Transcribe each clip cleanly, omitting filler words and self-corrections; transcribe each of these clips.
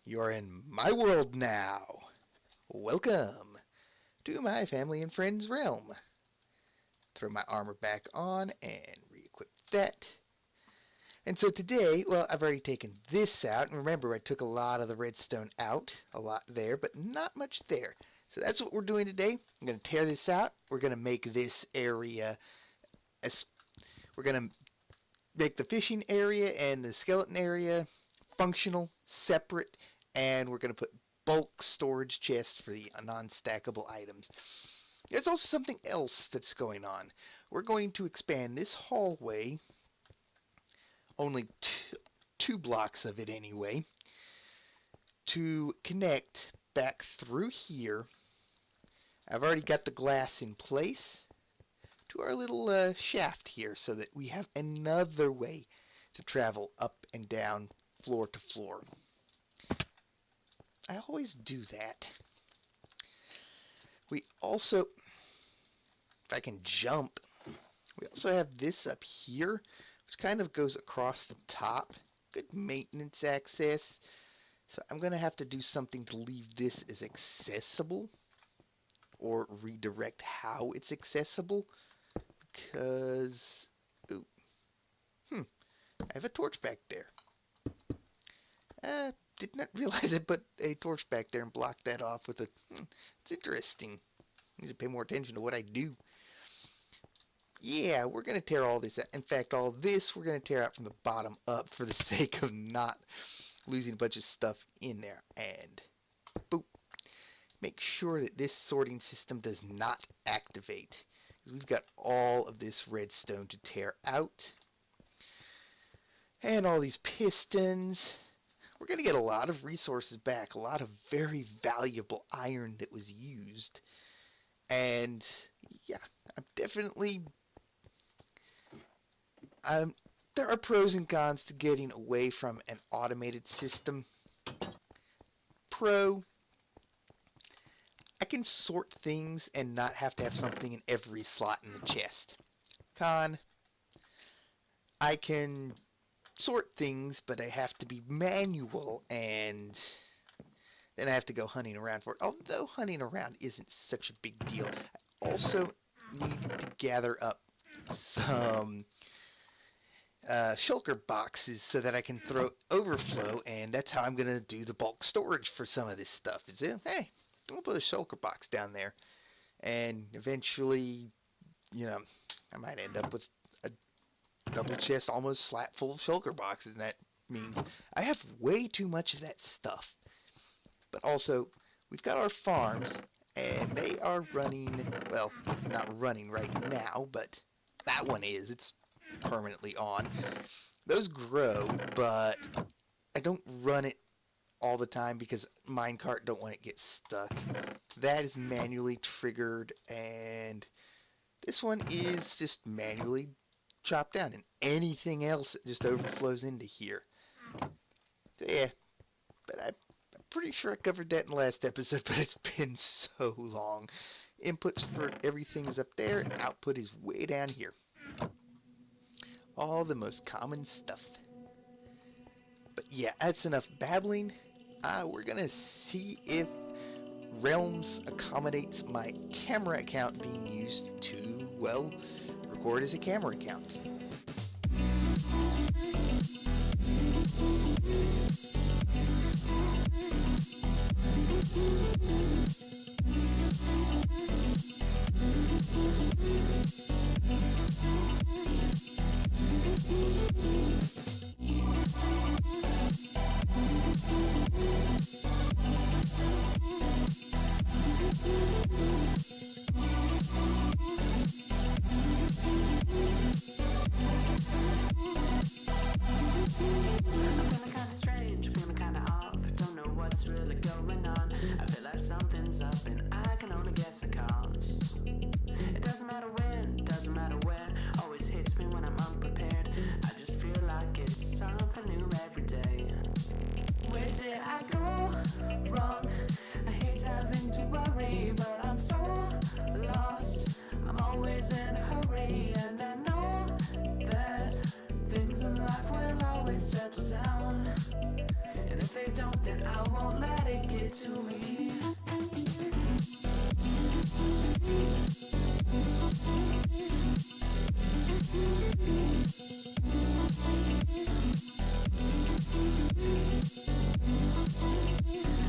You're in my world now. Welcome to my family and friends realm. Throw my armor back on and re-equip that. And so today, well, I've already taken this out. And remember, I took a lot of the redstone out. A lot there, but not much there. So that's what we're doing today. I'm going to tear this out. We're going to make this area... We're going to make the fishing area and the skeleton area functional, separate, and we're going to put bulk storage chests for the non-stackable items. There's also something else that's going on. We're going to expand this hallway, only two blocks of it anyway, to connect back through here. I've already got the glass in place to our little shaft here so that we have another way to travel up and down, floor to floor. I always do that. We also, if I can jump, we also have this up here, which kind of goes across the top. Good maintenance access. So I'm going to have to do something to leave this as accessible, or redirect how it's accessible, because I have a torch back there. Did not realize I put a torch back there and blocked that off with a... it's interesting. Need to pay more attention to what I do. Yeah, we're going to tear all this out. In fact, all this we're going to tear out from the bottom up for the sake of not losing a bunch of stuff in there. And boop. Make sure that this sorting system does not activate, because we've got all of this redstone to tear out. And all these pistons. We're going to get a lot of resources back, a lot of very valuable iron that was used. And yeah, there are pros and cons to getting away from an automated system. Pro, I can sort things and not have to have something in every slot in the chest. Con, I can sort things, but I have to be manual, and then I have to go hunting around for it. Although hunting around isn't such a big deal. I also need to gather up some shulker boxes so that I can throw overflow, and that's how I'm going to do the bulk storage for some of this stuff. Is it? Hey, I'm going to put a shulker box down there, and eventually, you know, I might end up with a double chest almost slap full of shulker boxes, and that means I have way too much of that stuff. But also, we've got our farms, and they are running, well, not running right now, but that one is. It's permanently on. Those grow, but I don't run it all the time because minecart don't want it to get stuck. That is manually triggered, and this one is just manually chopped down, and anything else that just overflows into here. So yeah, but I'm pretty sure I covered that in the last episode, but it's been so long. Inputs for everything is up there, and output is way down here. All the most common stuff. But yeah, that's enough babbling. We're gonna see if Realms accommodates my camera account being used to, well, record as a camera account. Settle down, and if they don't, then I won't let it get to me.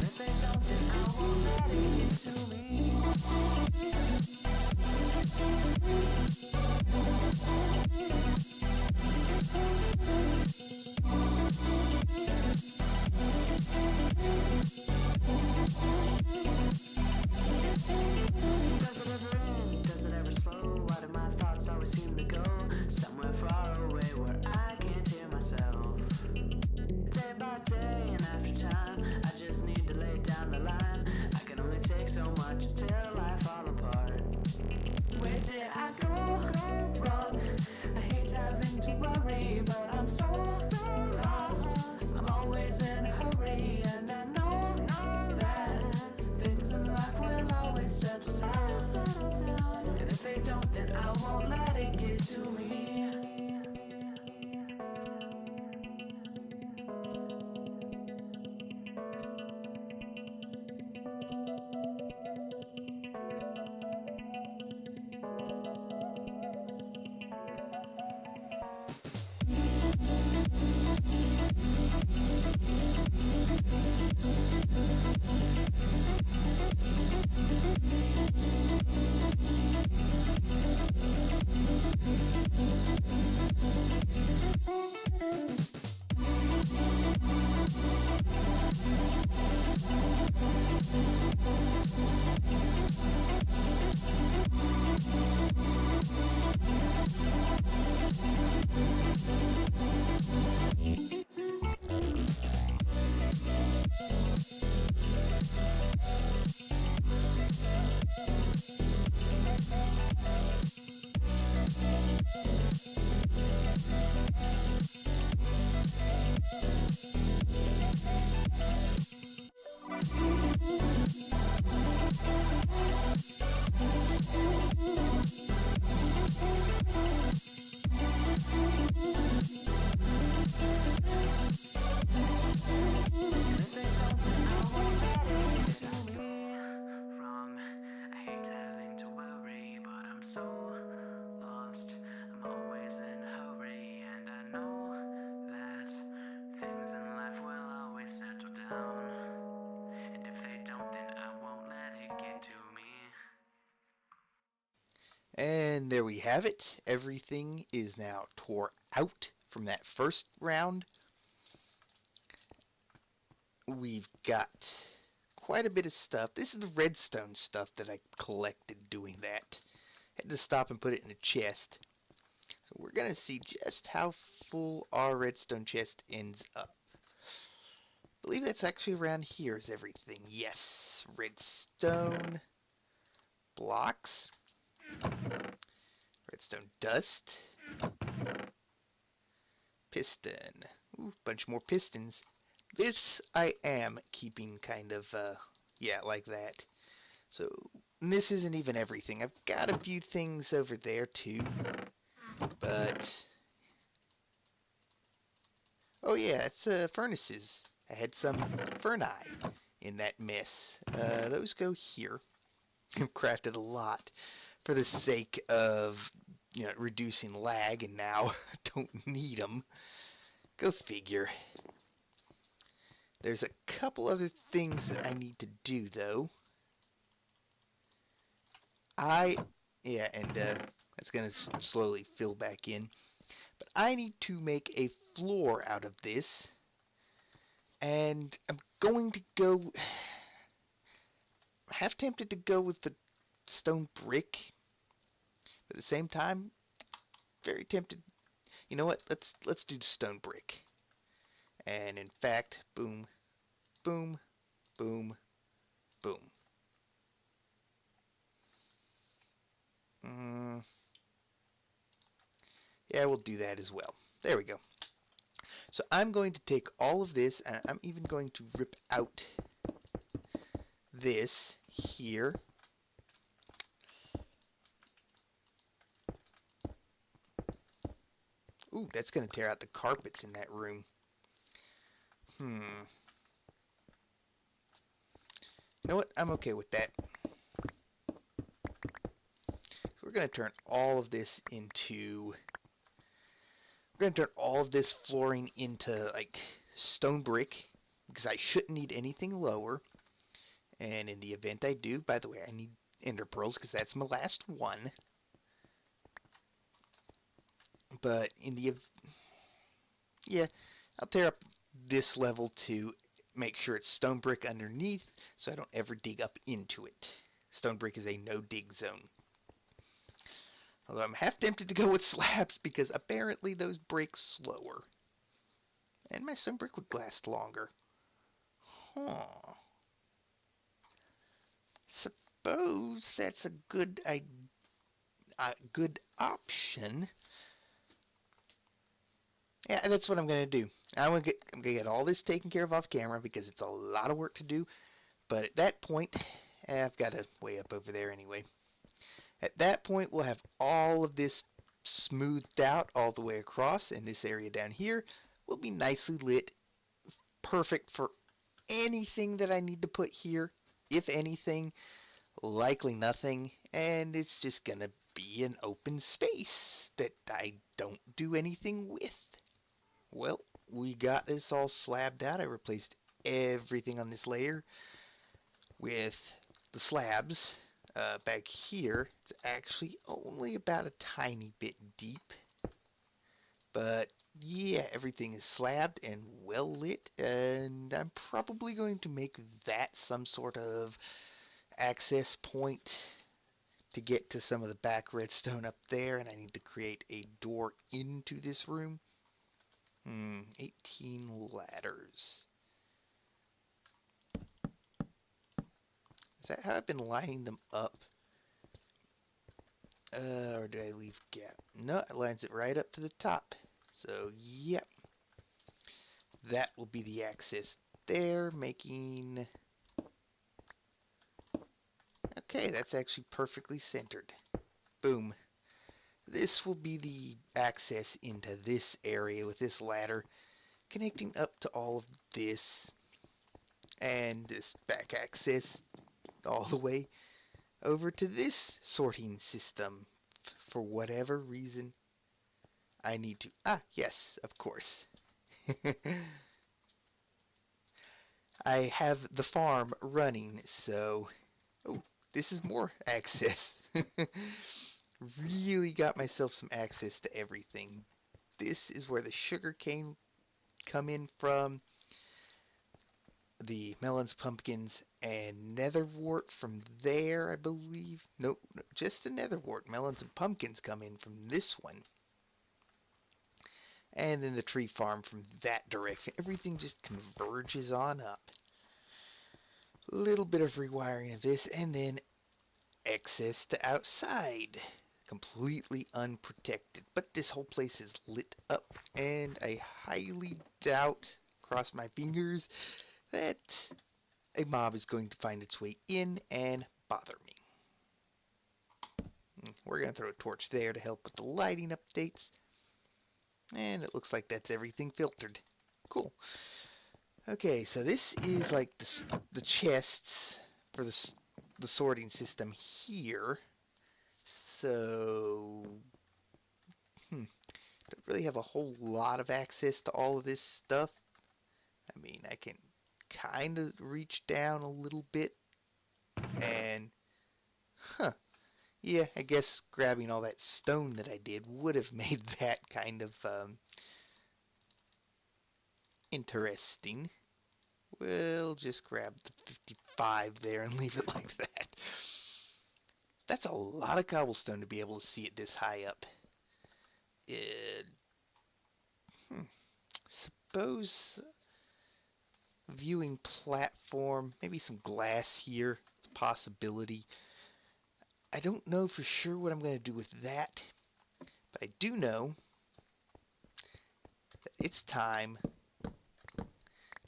If they don't, then I won't let it get to me. Does it ever end? Does it ever slow? Why do my thoughts always seem to go somewhere far away where I can't hear myself? Day by day and after time, I just need to lay down the line. I can only take so much until I fall apart. Where did I go wrong? I hate having to worry, but I'm so lost. I'm always in a hurry, and I know that things in life will always settle down. And if they don't, then I won't let it get to me. And there we have it. Everything is now tore out from that first round. We've got quite a bit of stuff. This is the redstone stuff that I collected doing that. Had to stop and put it in a chest. So we're going to see just how full our redstone chest ends up. I believe that's actually around here is everything. Yes, redstone blocks. Redstone dust. Piston. Ooh, bunch more pistons. This I am keeping kind of, yeah, like that. So, this isn't even everything. I've got a few things over there, too. But, oh yeah, it's, furnaces. I had some ferni in that mess. Those go here. I've crafted a lot for the sake of, reducing lag, and now don't need them. Go figure. There's a couple other things that I need to do, though. That's going to slowly fill back in. But I need to make a floor out of this. And I'm going to go... I'm half tempted to go with the stone brick. But at the same time, very tempted. You know what? Let's do the stone brick. And in fact, boom, boom, boom, boom. Yeah, we'll do that as well. There we go. So I'm going to take all of this, and I'm even going to rip out this here. Ooh, that's going to tear out the carpets in that room. You know what? I'm okay with that. We're going to turn all of this into... We're going to turn all of this flooring into, like, stone brick, because I shouldn't need anything lower. And in the event I do, by the way, I need ender pearls, because that's my last one. But in the... Yeah, I'll tear up this level to make sure it's stone brick underneath, so I don't ever dig up into it. Stone brick is a no-dig zone. Although I'm half tempted to go with slabs because apparently those break slower. And my stone brick would last longer. Huh. Suppose that's a good option. Yeah, that's what I'm going to do. I'm going to get all this taken care of off camera because it's a lot of work to do. But at that point, I've got it way up over there anyway. At that point, we'll have all of this smoothed out all the way across, and this area down here will be nicely lit, perfect for anything that I need to put here, if anything, likely nothing, and it's just going to be an open space that I don't do anything with. Well, we got this all slabbed out. I replaced everything on this layer with the slabs. Back here, it's actually only about a tiny bit deep. But yeah, everything is slabbed and well lit, and I'm probably going to make that some sort of access point to get to some of the back redstone up there, and I need to create a door into this room. 18 ladders. Is that how I've been lining them up? Or did I leave gap? No, it lines it right up to the top. So, yep. That will be the access there, making... Okay, that's actually perfectly centered. Boom. This will be the access into this area with this ladder, connecting up to all of this, and this back access all the way over to this sorting system. For whatever reason, I need to... Ah, yes, of course. I have the farm running, so... Oh, this is more access. Really got myself some access to everything. This is where the sugar cane come in from. The melons, pumpkins, and netherwort from there, I believe. Nope, just the netherwort. Melons and pumpkins come in from this one. And then the tree farm from that direction. Everything just converges on up. A little bit of rewiring of this, and then access to outside. Completely unprotected. But this whole place is lit up, and I highly doubt, cross my fingers, that a mob is going to find its way in and bother me. We're going to throw a torch there to help with the lighting updates. And it looks like that's everything filtered. Cool. Okay, so this is like the chests for the sorting system here. So, don't really have a whole lot of access to all of this stuff. I mean, I can kind of reach down a little bit, and, yeah, I guess grabbing all that stone that I did would have made that kind of, interesting. We'll just grab the 55 there and leave it like that. That's a lot of cobblestone to be able to see it this high up. Suppose viewing platform, maybe some glass here. It's a possibility. I don't know for sure what I'm going to do with that, but I do know that it's time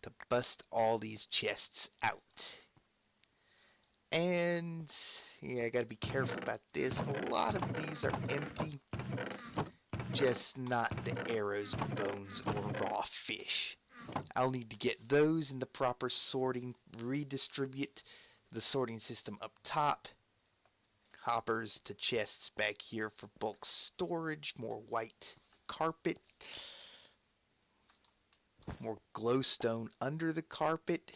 to bust all these chests out. And yeah, I gotta be careful about this. A lot of these are empty, just not the arrows, bones, or raw fish. I'll need to get those in the proper sorting, redistribute the sorting system up top. Hoppers to chests back here for bulk storage. More white carpet. More glowstone under the carpet.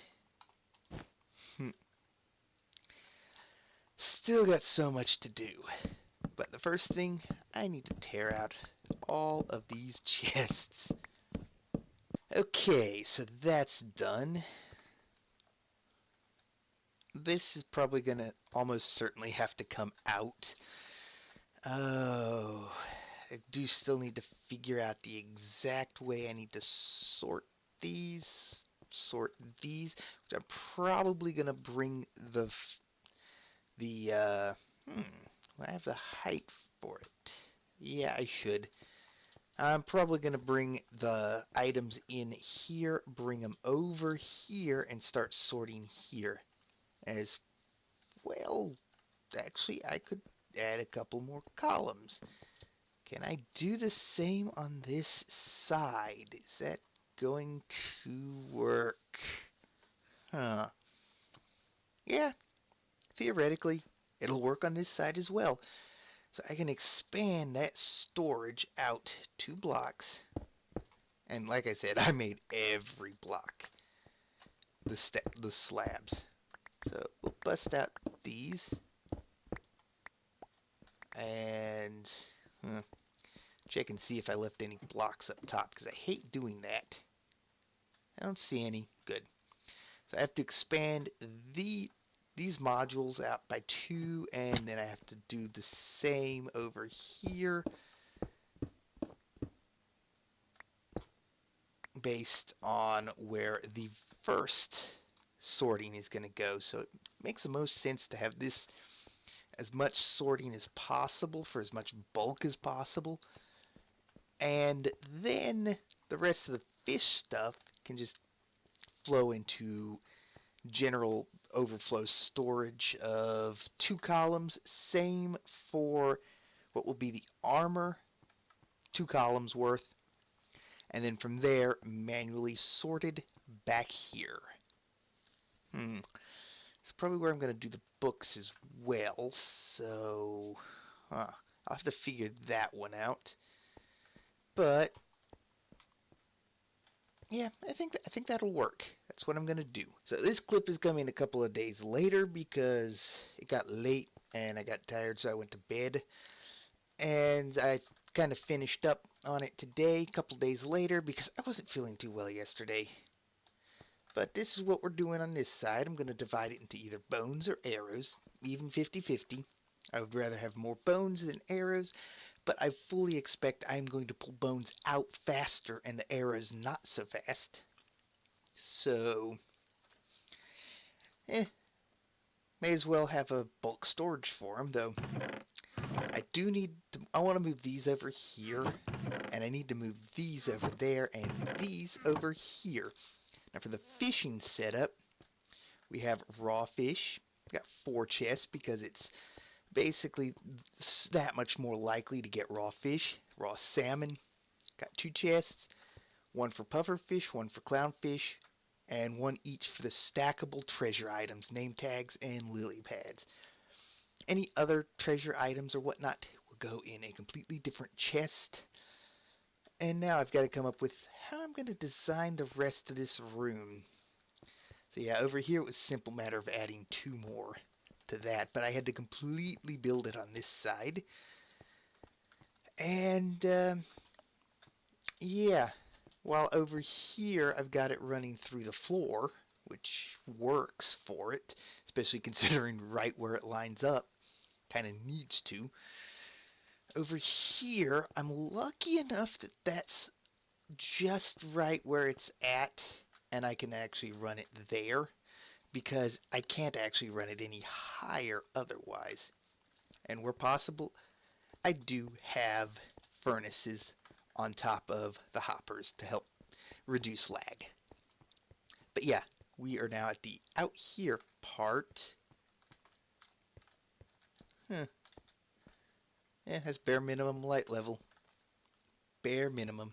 Still got so much to do. But the first thing, I need to tear out all of these chests. Okay, so that's done. This is probably going to almost certainly have to come out. Oh, I do still need to figure out the exact way I need to sort these, which I'm probably going to bring do I have the height for it? Yeah, I should. I'm probably going to bring the items in here, bring them over here, and start sorting here. As well, actually, I could add a couple more columns. Can I do the same on this side? Is that going to work? Huh. Yeah, theoretically, it'll work on this side as well. So I can expand that storage out 2 blocks. And like I said, I made every block the slabs. So we'll bust out these. And check and see if I left any blocks up top, because I hate doing that. I don't see any. Good. So I have to expand these modules out by 2, and then I have to do the same over here based on where the first sorting is going to go. So it makes the most sense to have this as much sorting as possible for as much bulk as possible, and then the rest of the fish stuff can just flow into general overflow storage of 2 columns. Same for what will be the armor, 2 columns worth, and then from there manually sorted back here. It's probably where I'm going to do the books as well, so I'll have to figure that one out. But yeah, I think that'll work. That's what I'm going to do. So this clip is coming a couple of days later because it got late and I got tired, so I went to bed. And I kind of finished up on it today, a couple days later, because I wasn't feeling too well yesterday. But this is what we're doing on this side. I'm going to divide it into either bones or arrows, even 50-50. I would rather have more bones than arrows, but I fully expect I'm going to pull bones out faster and the arrows not so fast. So, may as well have a bulk storage for them, though. I want to move these over here, and I need to move these over there, and these over here. Now for the fishing setup, we have raw fish. We've got 4 chests because it's basically that much more likely to get raw fish. Raw salmon, got 2 chests. 1 for pufferfish, 1 for clownfish, and 1 each for the stackable treasure items, name tags, and lily pads. Any other treasure items or whatnot will go in a completely different chest. And now I've got to come up with how I'm going to design the rest of this room. So yeah, over here it was a simple matter of adding 2 more to that, but I had to completely build it on this side. And yeah, while over here I've got it running through the floor, which works for it, especially considering right where it lines up. Kind of needs to. Over here, I'm lucky enough that that's just right where it's at, and I can actually run it there, because I can't actually run it any higher otherwise. And where possible, I do have furnaces on top of the hoppers to help reduce lag. But yeah, we are now at the out here part. Yeah, that's bare minimum light level. Bare minimum.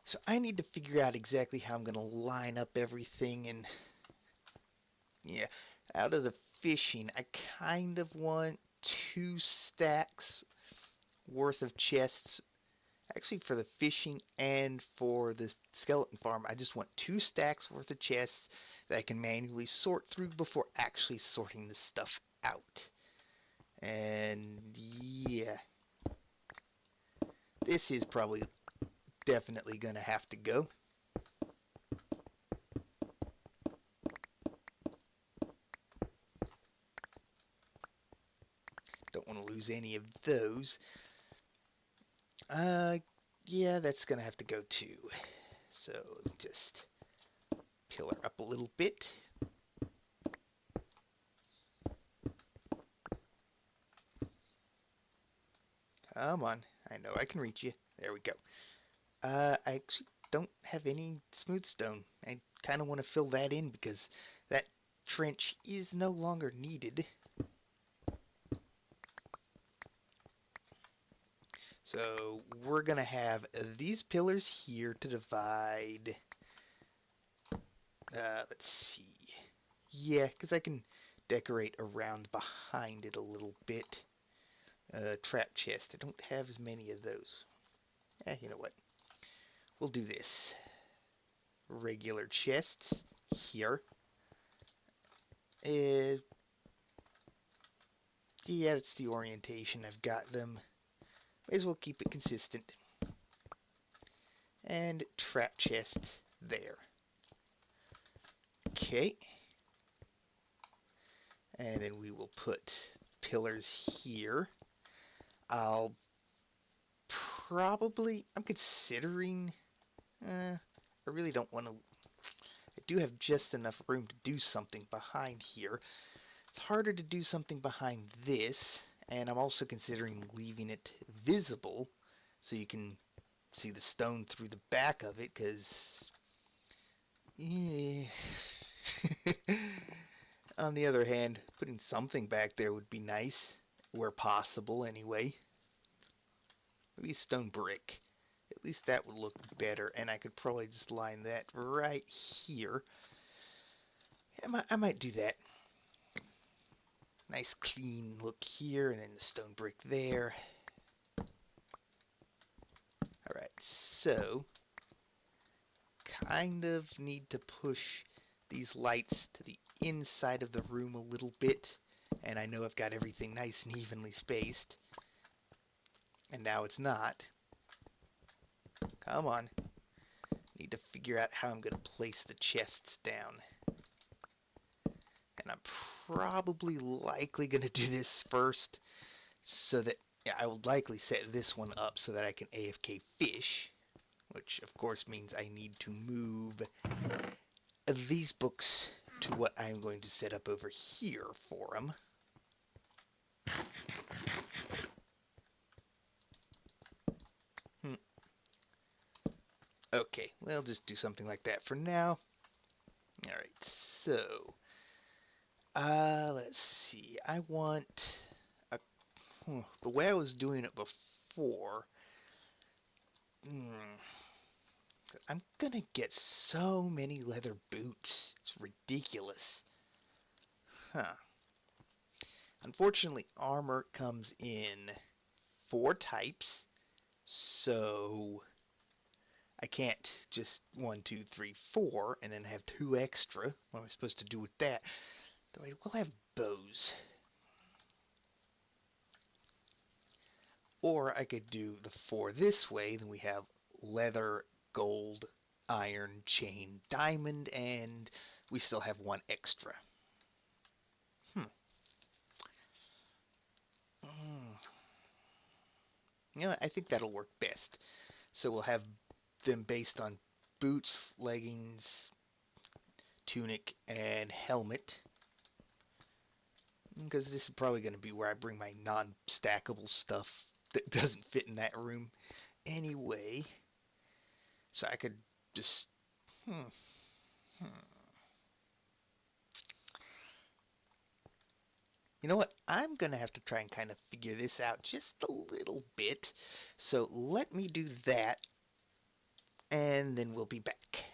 So I need to figure out exactly how I'm going to line up everything, and yeah, Out of the fishing, I kind of want 2 stacks worth of chests. Actually, for the fishing and for the skeleton farm, I just want 2 stacks worth of chests that I can manually sort through before actually sorting the stuff out. And yeah, this is probably definitely gonna have to go. Don't want to lose any of those. Yeah, that's gonna have to go too. So let me just pillar up a little bit. Come on, I know I can reach you. There we go. I actually don't have any smooth stone. I kind of want to fill that in because that trench is no longer needed. So we're going to have these pillars here to divide. Let's see. Yeah, because I can decorate around behind it a little bit. Trap chest. I don't have as many of those. You know what? We'll do this. Regular chests here. Yeah, that's the orientation. I've got them. May as well keep it consistent. And trap chest there. Okay. And then we will put pillars here. I'm considering, I really don't want to, I do have just enough room to do something behind here. It's harder to do something behind this, and I'm also considering leaving it visible so you can see the stone through the back of it, because, yeah. On the other hand, putting something back there would be nice, where possible anyway. Maybe stone brick. At least that would look better, and I could probably just line that right here. I might do that. Nice clean look here, and then the stone brick there. Alright, so kind of need to push these lights to the inside of the room a little bit, and I know I've got everything nice and evenly spaced, and now it's not. Come on. Need to figure out how I'm going to place the chests down. And I'm probably likely going to do this first, so that, yeah, I will likely set this one up so that I can AFK fish, which of course means I need to move these books to what I'm going to set up over here for them. Okay, we'll just do something like that for now. Alright, so let's see. I want the way I was doing it before. I'm gonna get so many leather boots. It's ridiculous. Unfortunately, armor comes in 4 types, so I can't just 1, 2, 3, 4 and then have 2 extra. What am I supposed to do with that? Though I will have bows. Or I could do the 4 this way, then we have leather, gold, iron, chain, diamond, and we still have 1 extra. You know, I think that'll work best. So we'll have them based on boots, leggings, tunic, and helmet. Because this is probably going to be where I bring my non-stackable stuff that doesn't fit in that room anyway. So I could just... You know what? I'm going to have to try and kind of figure this out just a little bit. So let me do that, and then we'll be back.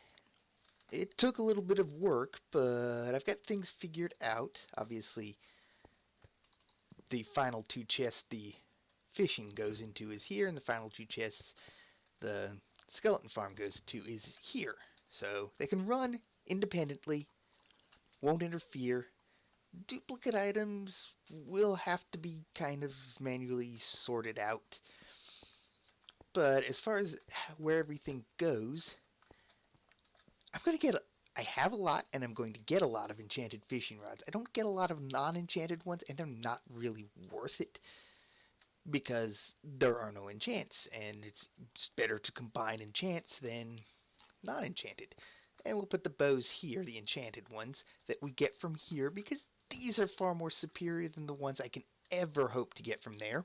It took a little bit of work, but I've got things figured out. Obviously, the final two chests the fishing goes into is here, and the final two chests the skeleton farm goes to is here. So they can run independently, won't interfere. Duplicate items will have to be kind of manually sorted out. But as far as where everything goes, I have a lot, and I'm going to get a lot of enchanted fishing rods. I don't get a lot of non-enchanted ones, and they're not really worth it because there are no enchants, and it's better to combine enchants than non-enchanted. And we'll put the bows here, the enchanted ones, that we get from here, because these are far more superior than the ones I can ever hope to get from there.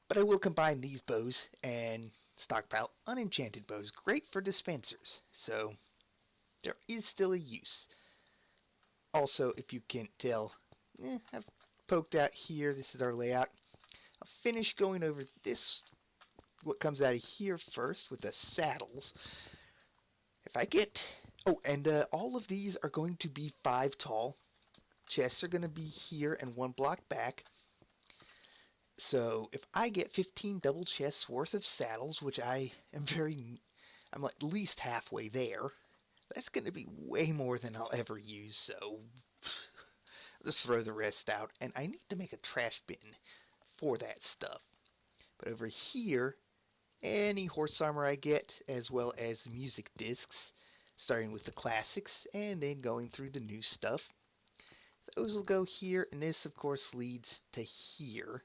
But I will combine these bows and stockpile unenchanted bows. Great for dispensers, so there is still a use. Also, if you can't tell, I've poked out here. This is our layout. I'll finish going over this, what comes out of here first with the saddles. If I get, and all of these are going to be 5 tall. Chests are going to be here and 1 block back. So if I get 15 double chests worth of saddles, which I'm at least halfway there, that's going to be way more than I'll ever use, so let's throw the rest out. And I need to make a trash bin for that stuff. But over here, any horse armor I get, as well as music discs, starting with the classics, and then going through the new stuff. Those will go here, and this, of course, leads to here.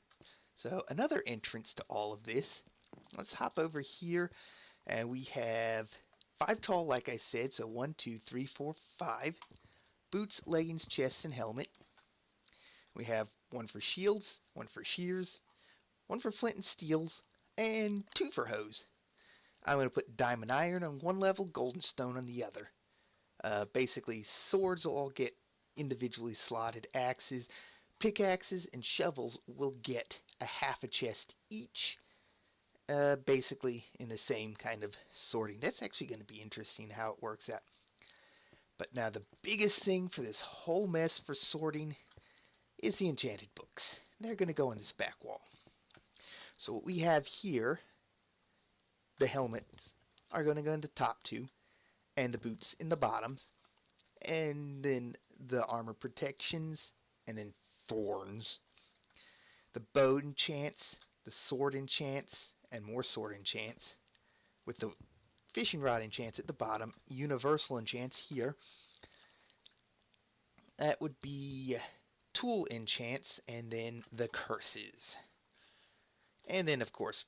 So another entrance to all of this. Let's hop over here, and we have 5 tall, like I said, so 1, 2, 3, 4, 5. Boots, leggings, chest, and helmet. We have 1 for shields, 1 for shears, 1 for flint and steels, and 2 for hose. I'm going to put diamond iron on one level, golden stone on the other. Basically, swords will all get individually slotted. Axes, pickaxes, and shovels will get a half a chest each. Basically in the same kind of sorting. That's actually going to be interesting how it works out. But now the biggest thing for this whole mess for sorting is the enchanted books. They're going to go on this back wall. So what we have here, the helmets are going to go in the top 2, and the boots in the bottom, and then the armor protections, and then thorns. The bow enchants, the sword enchants, and more sword enchants, with the fishing rod enchants at the bottom, universal enchants here. That would be tool enchants, and then the curses. And then, of course,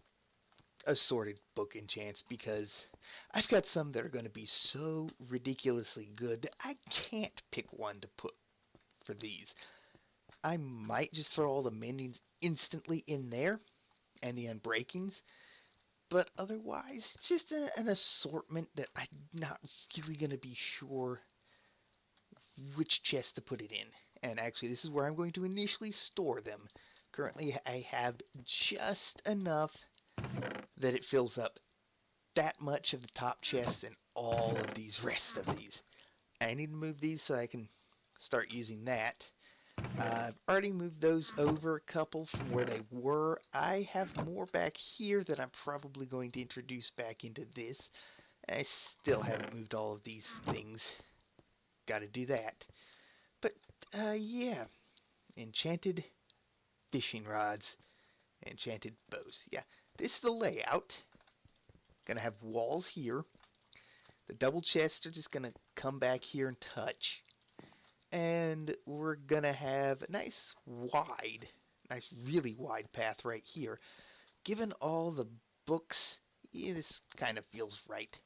assorted book enchants, because I've got some that are going to be so ridiculously good that I can't pick one to put for these. I might just throw all the mendings instantly in there, and the unbreakings, but otherwise, it's just an assortment that I'm not really going to be sure which chest to put it in. And actually, this is where I'm going to initially store them. Currently, I have just enough that it fills up that much of the top chest and all of these rest of these. I need to move these so I can start using that. I've already moved those over a couple from where they were. I have more back here that I'm probably going to introduce back into this. I still haven't moved all of these things. Got to do that. But, yeah. Enchanted fishing rods. Enchanted bows. Yeah, this is the layout. Gonna have walls here. The double chests are just gonna come back here and touch. And we're gonna have a nice really wide path right here. Given all the books, yeah, this kind of feels right.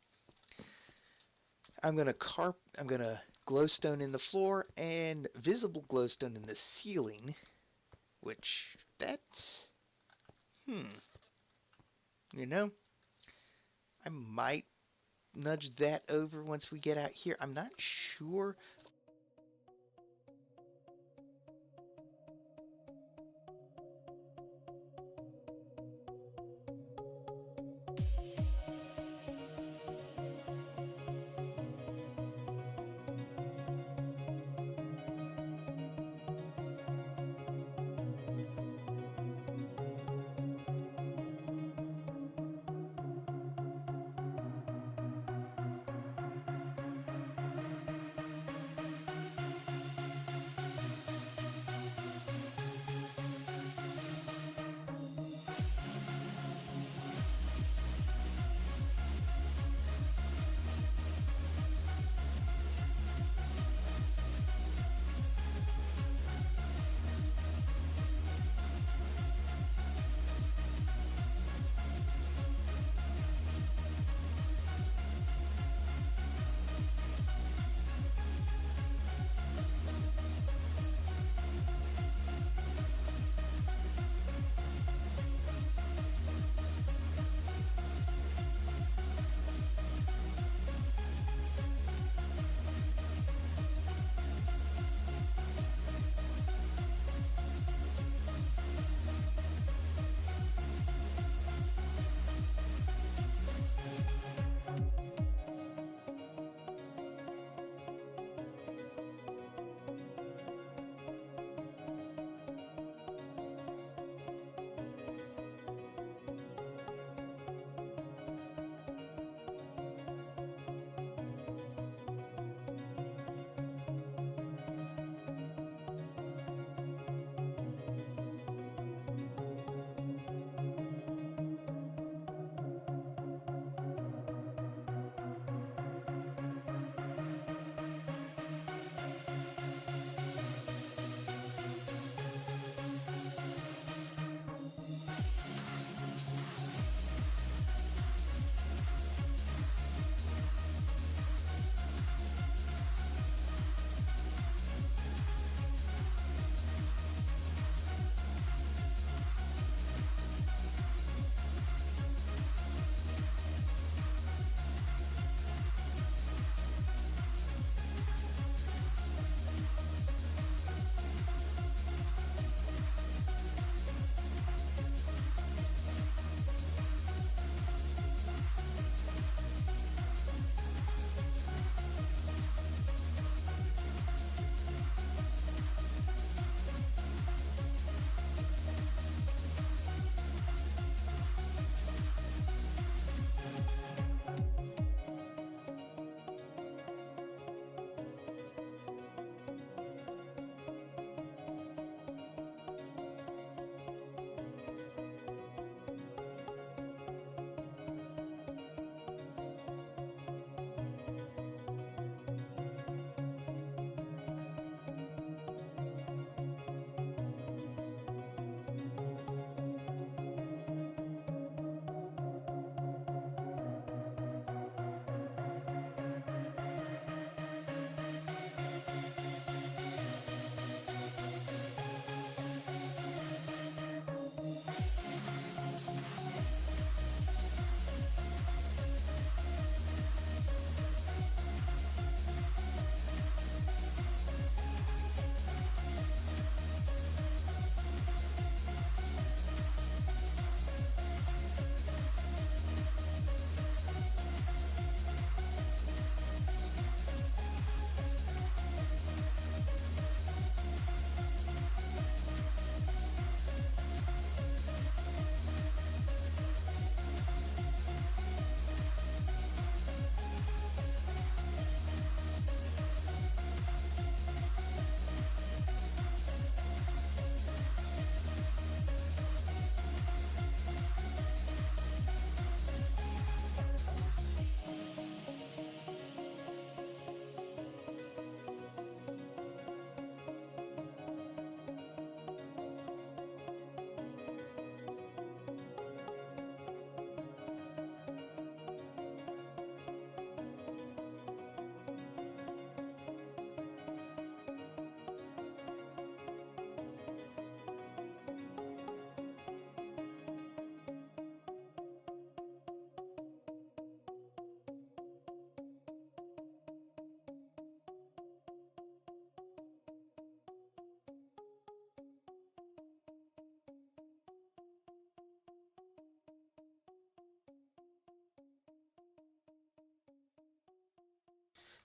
I'm gonna glowstone in the floor and visible glowstone in the ceiling, which that's you know, I might nudge that over once we get out here. I'm not sure.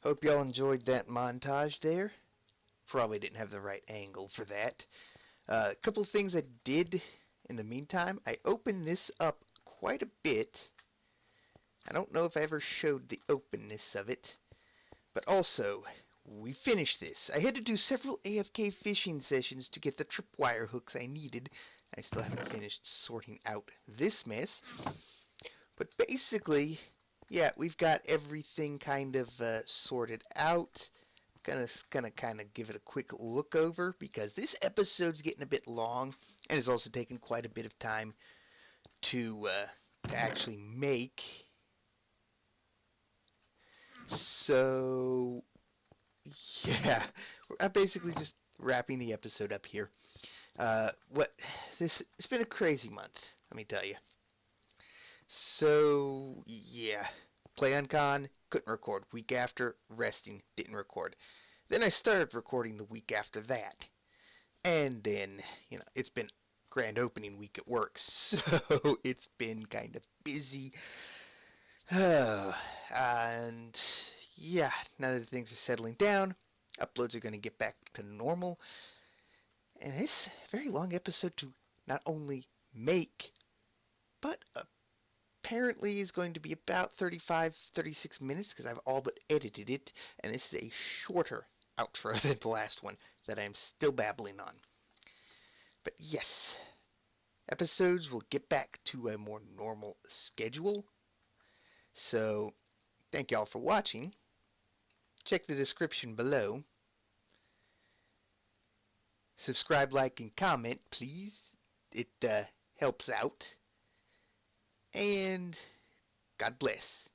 Hope y'all enjoyed that montage there. Probably didn't have the right angle for that. A couple of things I did in the meantime. I opened this up quite a bit. I don't know if I ever showed the openness of it. But also, we finished this. I had to do several AFK fishing sessions to get the tripwire hooks I needed. I still haven't finished sorting out this mess. But basically, yeah, we've got everything kind of sorted out. Gonna kind of give it a quick look over because this episode's getting a bit long and it's also taken quite a bit of time to actually make. So yeah, I'm basically just wrapping the episode up here. It's been a crazy month, let me tell you. So yeah, PlayOnCon, couldn't record. Week after, resting, didn't record. Then I started recording the week after that. And then, it's been grand opening week at work, so it's been kind of busy. And yeah, now that things are settling down, uploads are going to get back to normal. And it's a very long episode to not only make, but apparently is going to be about 35-36 minutes because I've all but edited it, and this is a shorter outro than the last one that I'm still babbling on. But yes, episodes will get back to a more normal schedule. So, thank y'all for watching. Check the description below. Subscribe, like, and comment, please. It helps out. And God bless.